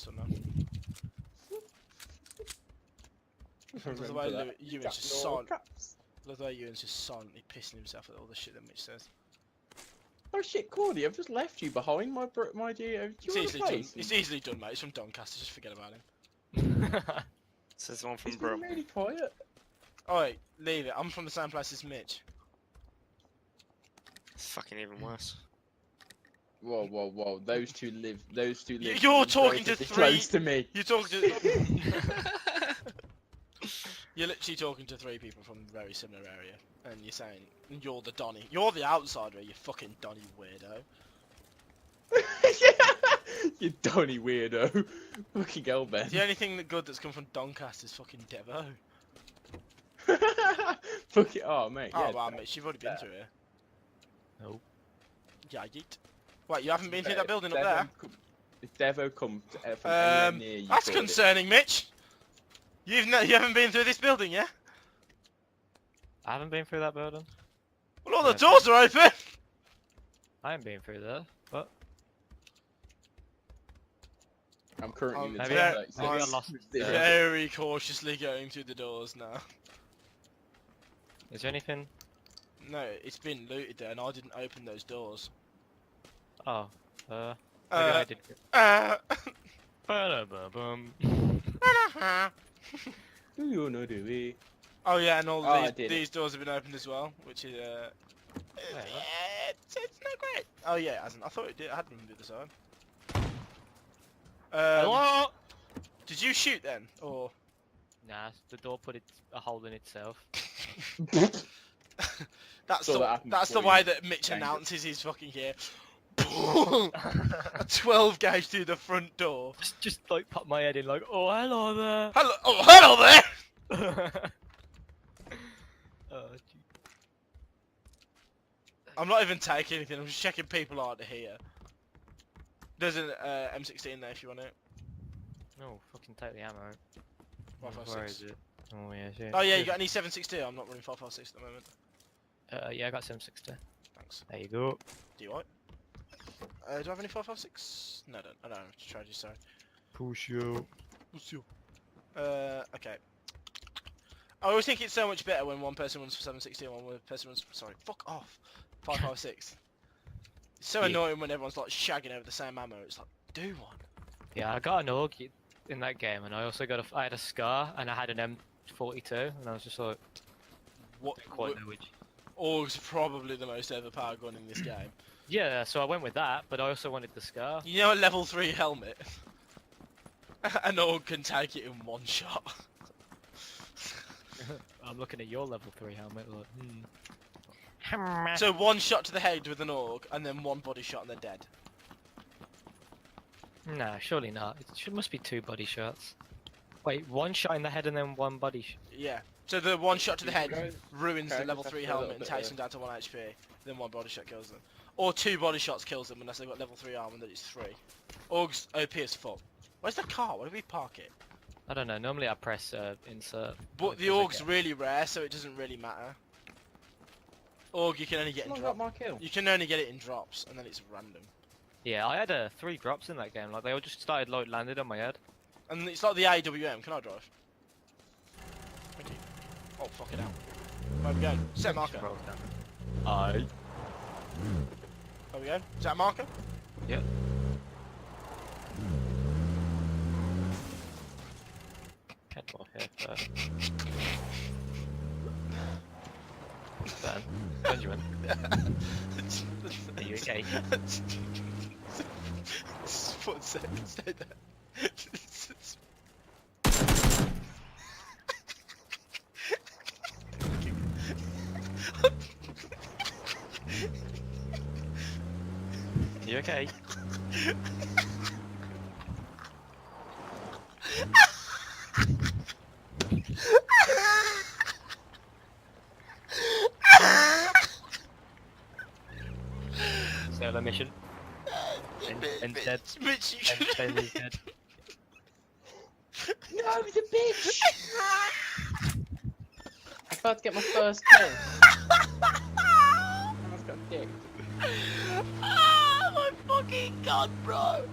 this one now. Love the way Ewan's just silently pissing himself at all the shit that Mitch says. Oh shit, Cordy, I've just left you behind, my dear. It's easily done, mate. It's from Doncaster, just forget about him. Says the one from He's been Brum. really quiet. Alright, leave it. I'm from the same place as Mitch. It's fucking even worse. Whoa, whoa, whoa! Those two live. You're talking to close to me. You're talking to. You're literally talking to 3 people from a very similar area, and you're saying you're the Donny. You're the outsider, you fucking Donny weirdo. You Donny weirdo. Fucking hell, Ben. The only thing good that's come from Doncaster is fucking Devo. Fuck it. Oh, mate. Oh Yeah, wow, Mitch, you've already been through here. No. Yeah, yeet. Wait, you haven't been through that building up there? If Devo comes from anywhere near you, that's concerning, Mitch. You haven't been through this building, yeah? I haven't been through that building. Well, all the doors are open. I haven't been through there, but I'm currently in the maybe toilet. I lost. Very cautiously going through the doors now. Is there anything? No, it's been looted there, and I didn't open those doors. Oh, maybe I did. Ba-da-ba-bum. Do you know do we? Oh yeah, and all Oh, these doors have been opened as well, which is it's not great. Oh yeah, it hasn't. I thought it did. I had them on the other side. Hello? Did you shoot then, or? Nah, the door put a hole in itself. That's So that's the way that Mitch announces he's fucking here. A 12 gauge through the front door. Just like pop my head in like, oh hello there. Hello, oh hello there. Oh, gee. I'm not even taking anything. I'm just checking people aren't here. There's an M16 there if you want it. No, fucking take the ammo. 556. Where is it? Oh yeah, shit. Oh yeah, you got any 762? I'm not running 556 at the moment. Yeah, I got 760. Thanks. There you go. Do you want? Do I have any 556? No, I don't. I don't have to charge you, sorry. Push you. Okay. I always think it's so much better when one person runs for 760 and one person runs for, sorry, fuck off, 556. It's so annoying when everyone's like shagging over the same ammo. It's like, do one. Yeah, I got an AUG in that game, and I also got I had a SCAR, and I had an M42, and I was just like, What? quite know which. AUG's probably the most overpowered gun in this game. Yeah, so I went with that, but I also wanted the SCAR. You know a level 3 helmet? An AUG can take it in one shot. I'm looking at your level 3 helmet, like, So one shot to the head with an AUG, and then one body shot and they're dead. Nah, surely not. It must be 2 body shots. Wait, 1 shot in the head and then 1 body shot? Yeah. So the one shot to the head ruins the level 3 helmet and takes them down to 1 HP, then 1 body shot kills them. Or 2 body shots kills them unless they've got level 3 armor and then it's 3. AUG's OP as fuck. Where's the car? Where do we park it? I don't know, normally I press insert. But the AUG's really rare, so it doesn't really matter. AUG you can only get in drops. You can only get it in drops, and then it's random. Yeah, I had 3 drops in that game, like they all just started like landed on my head. And it's like the AWM, can I drive? Thank you. Oh, fuck it out. Where we going? Set marker. Aye. Where we going? Is that a marker? Yep. Get more here first. Ben, Benjamin. Are you okay? 1 second, stay there. You okay? Solo mission. And dead. Mitch, you should... And is dead. No, the bitch! I'm about to get my first kill. I've got dick. Oh my fucking god, bro!